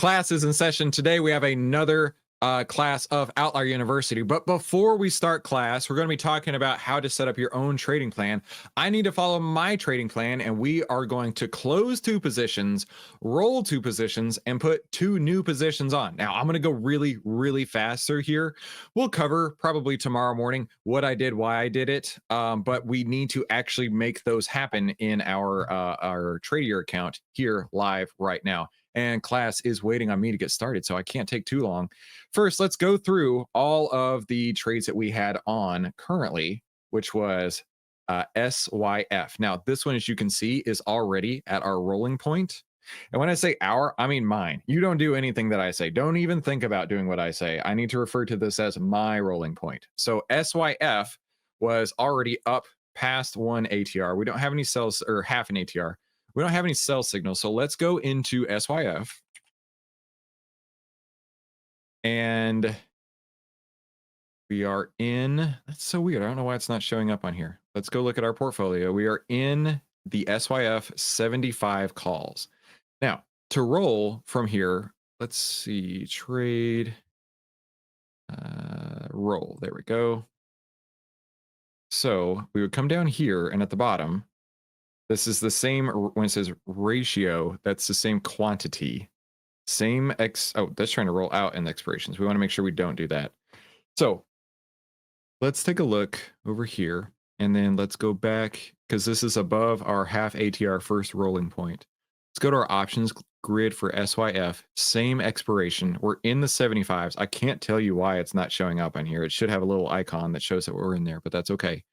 Class is in session today. We have another class of Outlier University. But before we start class, we're going to be talking about how to set up your own trading plan. I need to follow my trading plan, and we are going to close 2 positions, roll 2 positions, and put 2 new positions on. Now, I'm going to go really, really fast through here. We'll cover probably tomorrow morning what I did, why I did it, but we need to actually make those happen in our Tradier account here live right now. And class is waiting on me to get started, so I can't take too long. First, let's go through all of the trades that we had on currently, which was SYF. Now, this one, as you can see, is already at our rolling point. And when I say our, I mean mine. You don't do anything that I say. Don't even think about doing what I say. I need to refer to this as my rolling point. So SYF was already up past 1 ATR. We don't have any sells or half an ATR. We don't have any sell signals. So let's go into SYF. And we are in, that's so weird. I don't know why it's not showing up on here. Let's go look at our portfolio. We are in the SYF 75 calls. Now, to roll from here, let's see, trade, roll. There we go. So we would come down here, and at the bottom, this is the same, when it says ratio, that's the same quantity. Same that's trying to roll out in the expirations. We want to make sure we don't do that. So let's take a look over here, and then let's go back, because this is above our half ATR first rolling point. Let's go to our options grid for SYF, same expiration. We're in the 75s. I can't tell you why it's not showing up on here. It should have a little icon that shows that we're in there, but that's okay.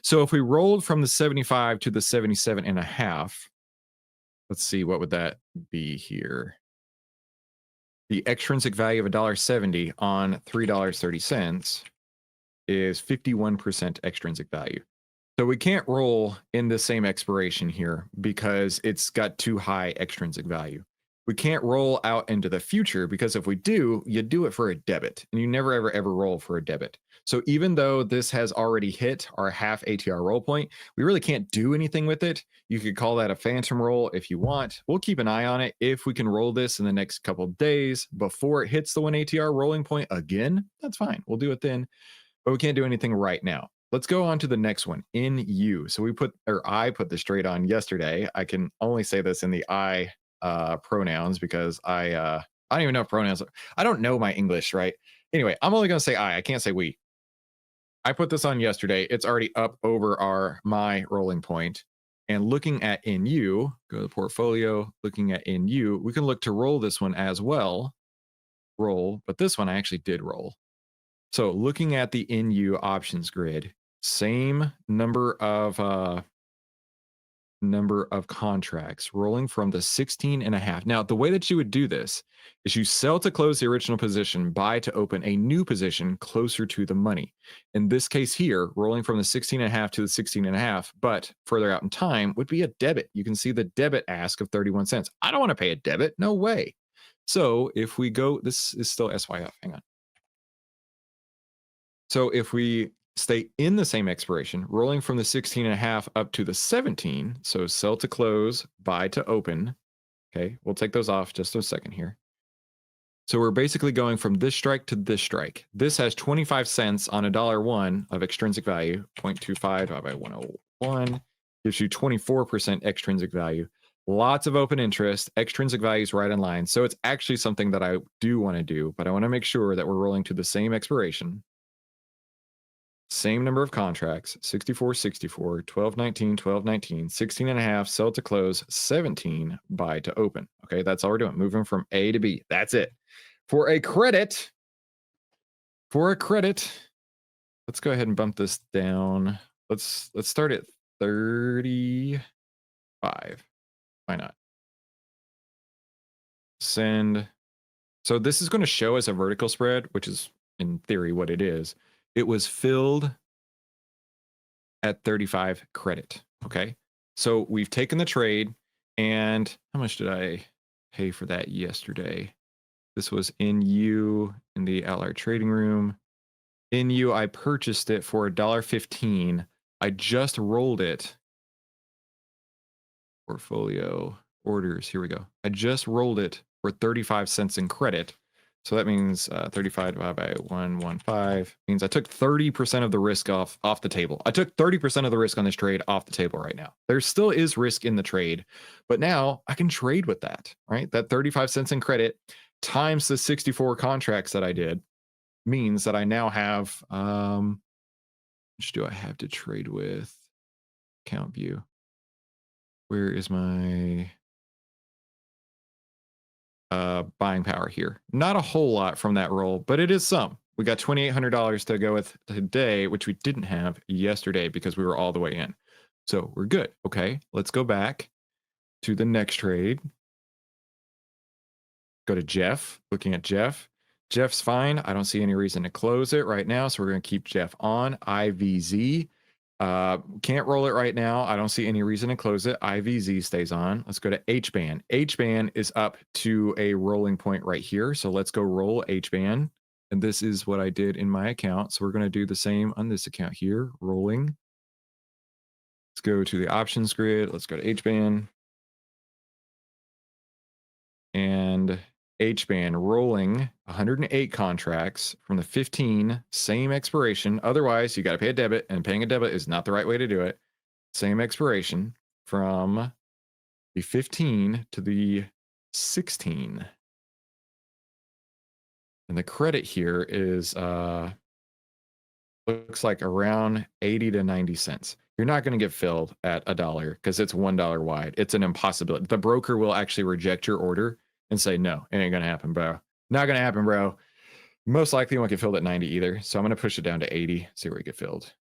So if we rolled from the 75 to the 77.5, let's see, what would that be here? The extrinsic value of $1.70 on $3.30 is 51% extrinsic value. So we can't roll in the same expiration here because it's got too high extrinsic value. We can't roll out into the future because if we do, you do it for a debit, and you never, ever roll for a debit. So even though this has already hit our half ATR roll point, we really can't do anything with it. You could call that a phantom roll if you want. We'll keep an eye on it. If we can roll this in the next couple of days before it hits the 1 ATR rolling point again, that's fine. We'll do it then, but we can't do anything right now. Let's go on to the next one, in U. So I put this trade on yesterday. I can only say this in the I pronouns because I don't even know pronouns. I don't know my English, right? Anyway, I'm only going to say I can't say we. I put this on yesterday. It's already up over my rolling point. And looking at NU, go to the portfolio, looking at NU, we can look to roll this one as well. Roll, but this one I actually did roll. So looking at the NU options grid, same number of contracts rolling from the 16.5. Now, the way that you would do this is you sell to close the original position, buy to open a new position closer to the money. In this case here, rolling from the 16.5 to the 16.5, but further out in time would be a debit. You can see the debit ask of 31 cents. I don't want to pay a debit. No way. So if we go, this is still SYF. Hang on. So if we stay in the same expiration, rolling from the 16.5 up to the 17, so sell to close, buy to open. Okay, we'll take those off just a second here. So we're basically going from this strike to this strike. This has 25 cents on $1 of extrinsic value. 0.25 divided by 101 gives you 24% extrinsic value. Lots of open interest. Extrinsic value is right in line. So it's actually something that I do want to do, but I want to make sure that we're rolling to the same expiration. Same number of contracts, 64, 64, 12, 19, 12, 19, 16.5, sell to close, 17, buy to open. Okay, that's all we're doing. Moving from A to B. That's it. For a credit, let's go ahead and bump this down. Let's start at 35. Why not? Send. So this is going to show as a vertical spread, which is in theory what it is. It was filled at 35 credit. Okay. So we've taken the trade, and how much did I pay for that yesterday? This was in U in the Outlier trading room. In U, I purchased it for $1.15. I just rolled it. Portfolio orders. Here we go. I just rolled it for 35 cents in credit. So that means 35 divided by 115 means I took 30% of the risk off the table. I took 30% of the risk on this trade off the table right now. There still is risk in the trade, but now I can trade with that, right? That 35 cents in credit times the 64 contracts that I did means that I now have, which do I have to trade with? Account view. Where is my buying power here? Not a whole lot from that roll, but it is some. We got $2,800 to go with today, which we didn't have yesterday because we were all the way in. So we're good. Okay, let's go back to the next trade. Go to Jeff, looking at Jeff. Jeff's fine. I don't see any reason to close it right now. So we're going to keep Jeff on. IVZ. Can't roll it right now. I don't see any reason to close it. IVZ stays on. Let's go to HBAN. HBAN is up to a rolling point right here. So let's go roll HBAN. And this is what I did in my account. So we're going to do the same on this account here. Rolling. Let's go to the options grid. Let's go to HBAN. And HBAN rolling 108 contracts from the 15, same expiration. Otherwise, you got to pay a debit, and paying a debit is not the right way to do it. Same expiration from the 15 to the 16. And the credit here is looks like around 80 to 90 cents. You're not going to get filled at $1 because it's $1 wide. It's an impossibility. The broker will actually reject your order and say, no, it ain't going to happen, bro. Not going to happen, bro. Most likely you won't get filled at 90 either. So I'm going to push it down to 80, see where we get filled.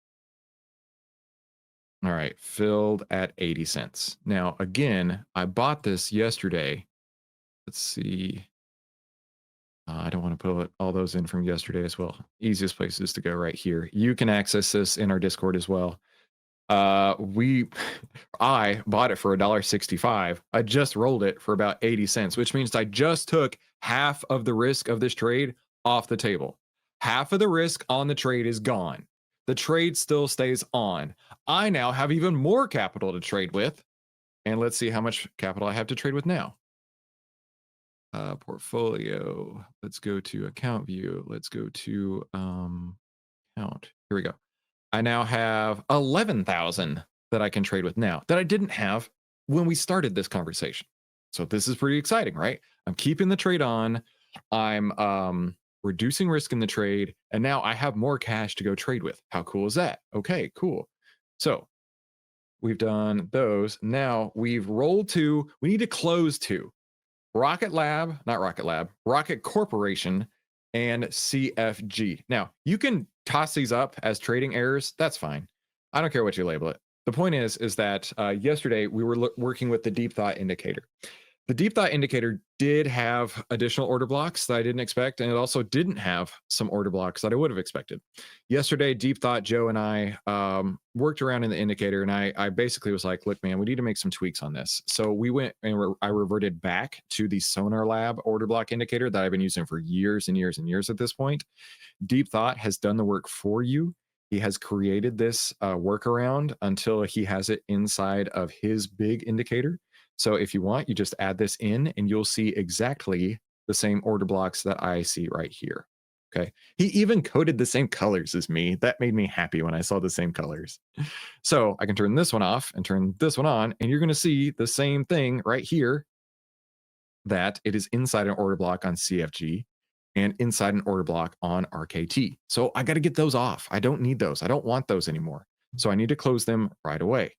All right, filled at 80 cents. Now, again, I bought this yesterday. Let's see. I don't want to put all those in from yesterday as well. Easiest place is to go right here. You can access this in our Discord as well. I bought it for $1.65. I just rolled it for about 80 cents, which means I just took half of the risk of this trade off the table. Half of the risk on the trade is gone. The trade still stays on. I now have even more capital to trade with. And let's see how much capital I have to trade with now. Portfolio. Let's go to account view. Let's go to account. Here we go. I now have 11,000 that I can trade with now that I didn't have when we started this conversation. So this is pretty exciting, right? I'm keeping the trade on. I'm reducing risk in the trade. And now I have more cash to go trade with. How cool is that? Okay, cool. So we've done those. Now we've rolled to, we need to close to Rocket Corporation and CFG. Now, you can toss these up as trading errors. That's fine. I don't care what you label it. The point is that yesterday we were working with the deep thought indicator. The deep thought indicator did have additional order blocks that I didn't expect, and it also didn't have some order blocks that I would have expected. Yesterday, Deep Thought Joe and I worked around in the indicator, and I basically was like, look, man, we need to make some tweaks on this. So we went and I reverted back to the Sonar Lab order block indicator that I've been using for years and years and years at this point. Deep Thought has done the work for you. He has created this workaround until he has it inside of his big indicator. So if you want, you just add this in and you'll see exactly the same order blocks that I see right here. Okay. He even coded the same colors as me. That made me happy when I saw the same colors. So I can turn this one off and turn this one on, and you're going to see the same thing right here, that it is inside an order block on CFG and inside an order block on RKT. So I got to get those off. I don't need those. I don't want those anymore. So I need to close them right away.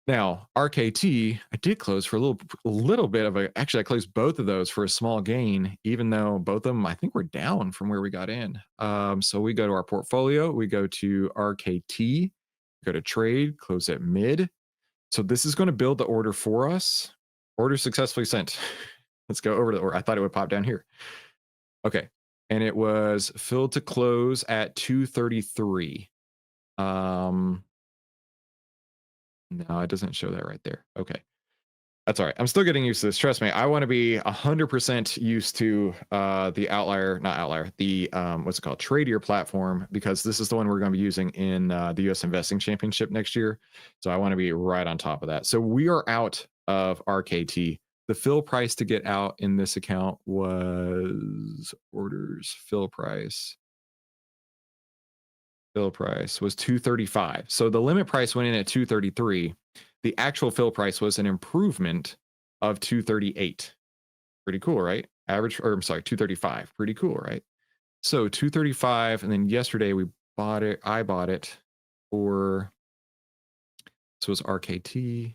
Now, RKT, I did close for a little bit of actually I closed both of those for a small gain, even though both of them, I think, were down from where we got in. So we go to our portfolio, we go to RKT, go to trade, close at mid. So this is going to build the order for us. Order successfully sent. Let's go over to the order. I thought it would pop down here. Okay. And it was filled to close at 233. No, it doesn't show that right there. Okay. That's all right. I'm still getting used to this. Trust me. I want to be 100% used to the what's it called? Tradier platform, because this is the one we're going to be using in the US Investing Championship next year. So I want to be right on top of that. So we are out of RKT. The fill price to get out in this account was orders fill price. Fill price was 235. So the limit price went in at 233. The actual fill price was an improvement of 238. Pretty cool, right? Average, or I'm sorry, 235. Pretty cool, right? So 235, and then yesterday we bought it. I bought it for, so it was RKT,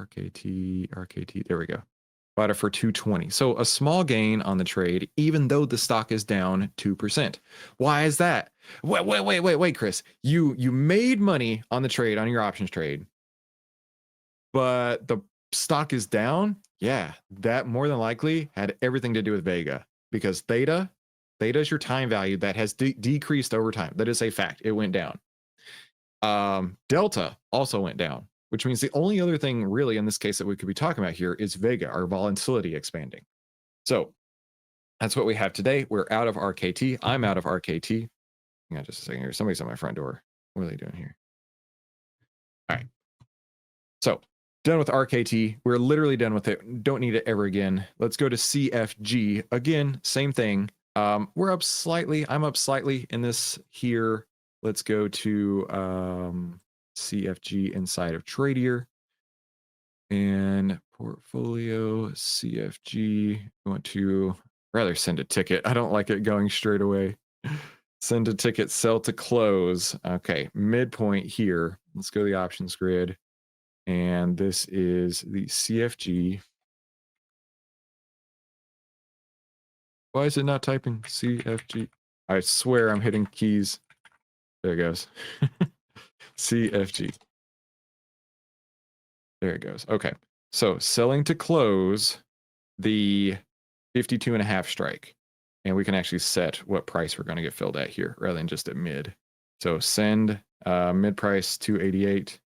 RKT. There we go. Bought it for 220. So a small gain on the trade, even though the stock is down 2%. Why is that? Wait, Chris. You made money on the trade, on your options trade, but the stock is down. Yeah, that more than likely had everything to do with Vega, because theta is your time value that has decreased over time. That is a fact. It went down. Delta also went down, which means the only other thing really in this case that we could be talking about here is Vega, our volatility expanding. So that's what we have today. We're out of RKT. I'm out of RKT. Hang on just a second here. Somebody's at my front door. What are they doing here? All right. So done with RKT. We're literally done with it. Don't need it ever again. Let's go to CFG. Again, same thing. We're up slightly. I'm up slightly in this here. Let's go to CFG inside of Tradier. And portfolio CFG. We want to rather send a ticket. I don't like it going straight away. Send a ticket, sell to close. Okay, midpoint here. Let's go to the options grid. And this is the CFG. Why is it not typing CFG? I swear I'm hitting keys. There it goes. CFG. There it goes. Okay. So selling to close the 52.5 strike. And we can actually set what price we're going to get filled at here rather than just at mid. So send mid price 288.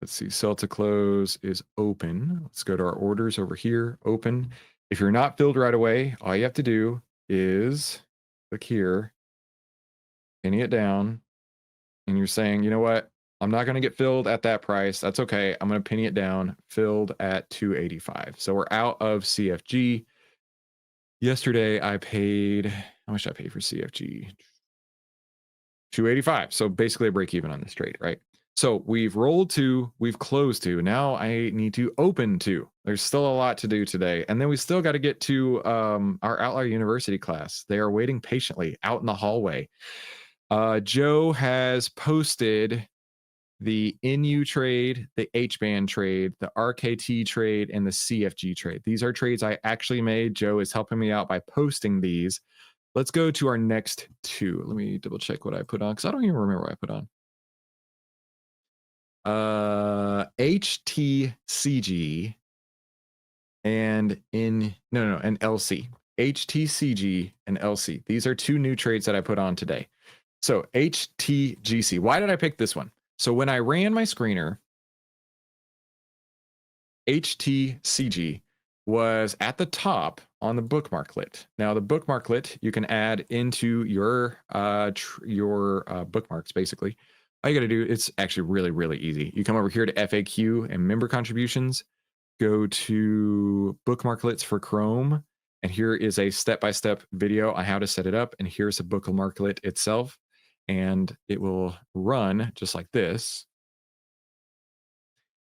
Let's see. Sell to close is open. Let's go to our orders over here. Open. If you're not filled right away, all you have to do is click here, penny it down, and you're saying, you know what? I'm not going to get filled at that price. That's okay. I'm going to penny it down, filled at 285. So we're out of CFG. Yesterday I paid, how much did I pay for CFG? 285. So basically a break even on this trade, right? So we've rolled to, we've closed to. Now I need to open to. There's still a lot to do today. And then we still got to get to our Outlier University class. They are waiting patiently out in the hallway. Joe has posted the NU trade, the HBAN trade, the RKT trade, and the CFG trade. These are trades I actually made. Joe is helping me out by posting these. Let's go to our next two. Let me double check what I put on, because I don't even remember what I put on. HTCG and and LC. HTCG and LC. These are two new trades that I put on today. So HTGC. Why did I pick this one? So when I ran my screener, HTCG was at the top on the bookmarklet. Now the bookmarklet you can add into your bookmarks basically. All you got to do, it's actually really, really easy. You come over here to FAQ and member contributions, go to bookmarklets for Chrome, and here is a step-by-step video on how to set it up, and here's a bookmarklet itself, and it will run just like this.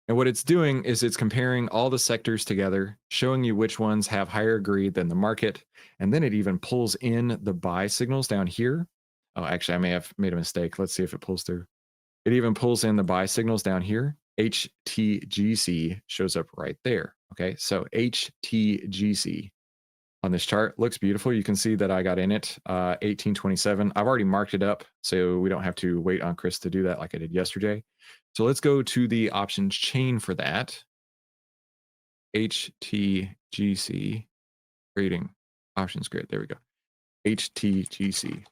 And what it's doing is it's comparing all the sectors together, showing you which ones have higher greed than the market, and then it even pulls in the buy signals down here. Oh, actually, I may have made a mistake. Let's see if it pulls through. It even pulls in the buy signals down here. HTGC shows up right there. Okay, so HTGC on this chart looks beautiful. You can see that I got in it 1827. I've already marked it up, so we don't have to wait on Chris to do that like I did yesterday. So let's go to the options chain for that. HTGC trading options grid. There we go. HTGC.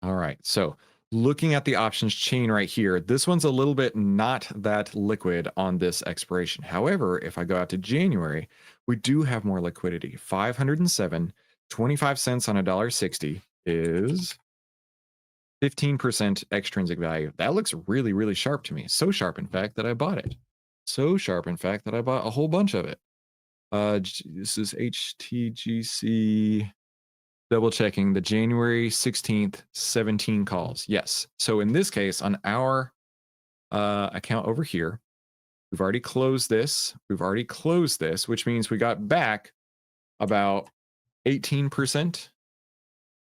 All right, so looking at the options chain right here, this one's a little bit not that liquid on this expiration. However, if I go out to January, we do have more liquidity. 507, 25 cents on $1.60 is 15% extrinsic value. That looks really, really sharp to me. So sharp, in fact, that I bought it. So sharp, in fact, that I bought a whole bunch of it. This is HTGC. Double checking the January 16th, 17 calls. Yes. So in this case, on our account over here, we've already closed this. We've already closed this, which means we got back about 18%.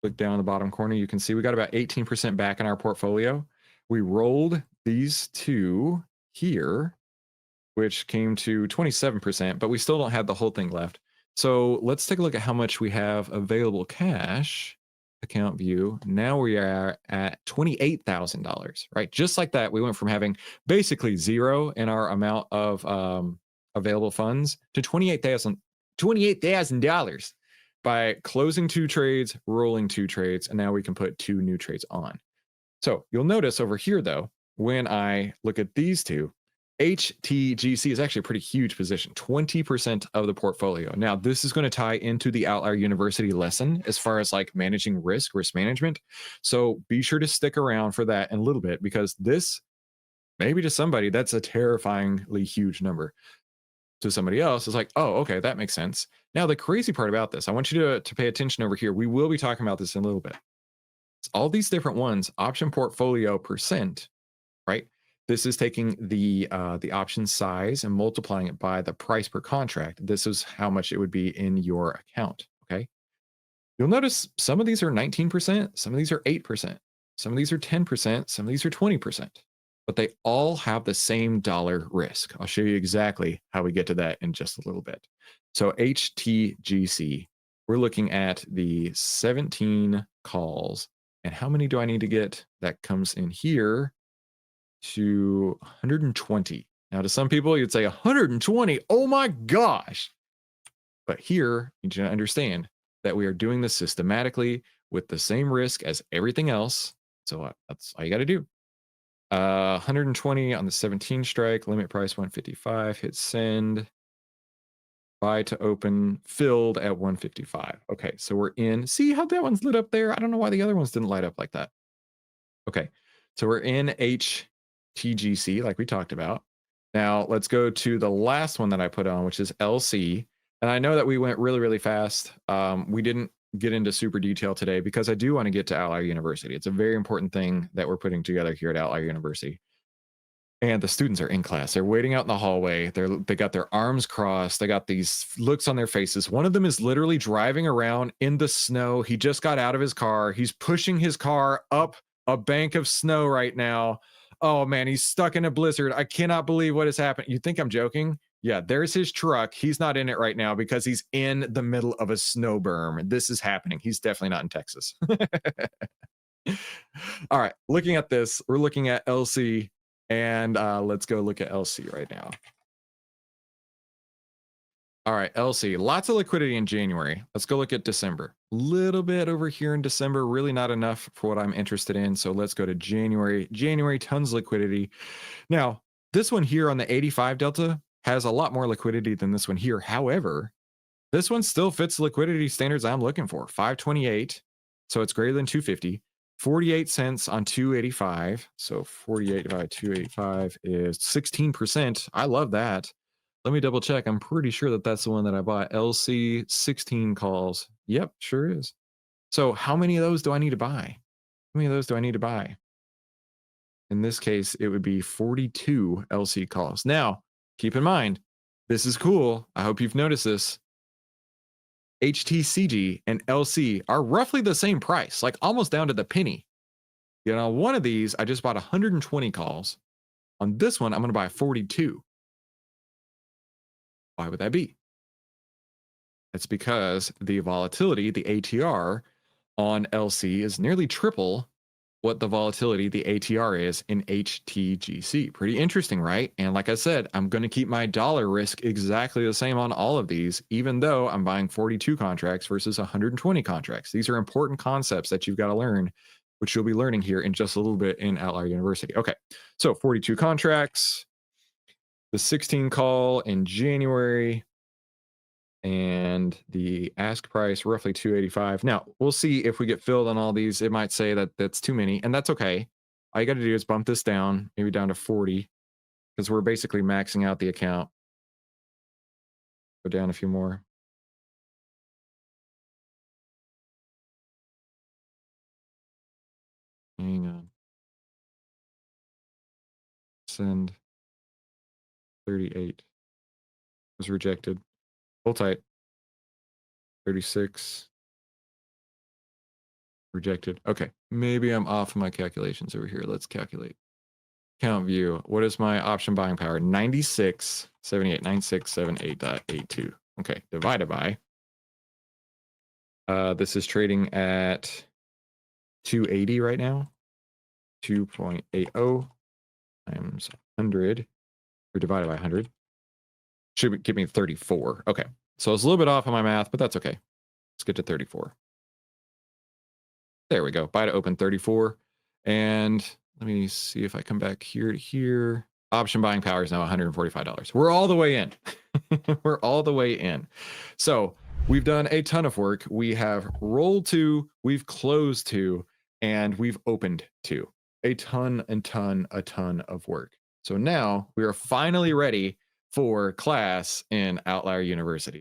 Look down in the bottom corner, you can see we got about 18% back in our portfolio. We rolled these two here, which came to 27%, but we still don't have the whole thing left. So let's take a look at how much we have available cash. Account view. Now we are at $28,000, right? Just like that, we went from having basically zero in our amount of available funds to $28,000 by closing two trades, rolling two trades, and now we can put two new trades on. So you'll notice over here, though, when I look at these two, HTGC is actually a pretty huge position, 20% of the portfolio. Now, this is going to tie into the Outlier University lesson as far as like managing risk management. So be sure to stick around for that in a little bit, because this, maybe to somebody, that's a terrifyingly huge number. To somebody else, is like, oh, okay, that makes sense. Now, the crazy part about this, I want you to pay attention over here. We will be talking about this in a little bit. It's all these different ones, option portfolio percent, right? This is taking the option size and multiplying it by the price per contract. This is how much it would be in your account, okay? You'll notice some of these are 19%, some of these are 8%, some of these are 10%, some of these are 20%, but they all have the same dollar risk. I'll show you exactly how we get to that in just a little bit. So HTGC, we're looking at the 17 calls, and how many do I need to get? That comes in here to 120. Now, to some people, you'd say 120. Oh my gosh. But here, you need to understand that we are doing this systematically with the same risk as everything else. So that's all you got to do. 120 on the 17 strike, limit price 155, hit send. Buy to open, filled at 155. Okay, so we're in. See how that one's lit up there? I don't know why the other ones didn't light up like that. Okay, so we're in HTGC, like we talked about. Now let's go to the last one that I put on, which is LC. And I know that we went really, really fast. We didn't get into super detail today because I do want to get to Outlier University. It's a very important thing that we're putting together here at Outlier University. And the students are in class. They're waiting out in the hallway. They got their arms crossed. They got these looks on their faces. One of them is literally driving around in the snow. He just got out of his car. He's pushing his car up a bank of snow right now. Oh man, he's stuck in a blizzard. I cannot believe what has happened. You think I'm joking? Yeah, there's his truck. He's not in it right now because he's in the middle of a snow berm. This is happening. He's definitely not in Texas. All right, looking at this, we're looking at LC. And let's go look at LC right now. All right, LC, lots of liquidity in January. Let's go look at December. Little bit over here in December, really not enough for what I'm interested in. So let's go to January. January, tons of liquidity. Now, this one here on the 85 delta has a lot more liquidity than this one here. However, this one still fits the liquidity standards I'm looking for. 528, so it's greater than 250. 48 cents on 285. So 48 divided by 285 is 16%. I love that. Let me double check. I'm pretty sure that that's the one that I bought. LC 16 calls. Yep, sure is. So how many of those do I need to buy? How many of those do I need to buy? In this case, it would be 42 LC calls. Now, keep in mind, this is cool. I hope you've noticed this. HTCG and LC are roughly the same price, like almost down to the penny. You know, one of these, I just bought 120 calls. On this one, I'm going to buy 42. Why would that be? It's because the volatility, the ATR on LC is nearly triple what the volatility, the ATR is in HTGC. Pretty interesting, right? And like I said, I'm going to keep my dollar risk exactly the same on all of these, even though I'm buying 42 contracts versus 120 contracts. These are important concepts that you've got to learn, which you'll be learning here in just a little bit in Outlier University. Okay, so 42 contracts, the 16 call in January. And the ask price roughly 285. Now we'll see if we get filled on all these. It might say that that's too many, and that's okay. All you got to do is bump this down, maybe down to 40, because we're basically maxing out the account. Go down a few more. Hang on. Send 38 was rejected. Hold tight. 36 rejected. Okay, maybe I'm off my calculations over here. Let's calculate. Count view. What is my option buying power? 96.78. 9678.82. Okay, divided by. This is trading at 280 right now. 2.80 times 100 or divided by 100 should give me 34. Okay, so it's a little bit off on my math, but that's okay. Let's get to 34. There we go. Buy to open 34. And let me see if I come back here to here. Option buying power is now $145. We're all the way in. We're all the way in. So we've done a ton of work. We have rolled 2, we've closed 2, and we've opened 2. A ton of work. So now we are finally ready for class in Outlier University.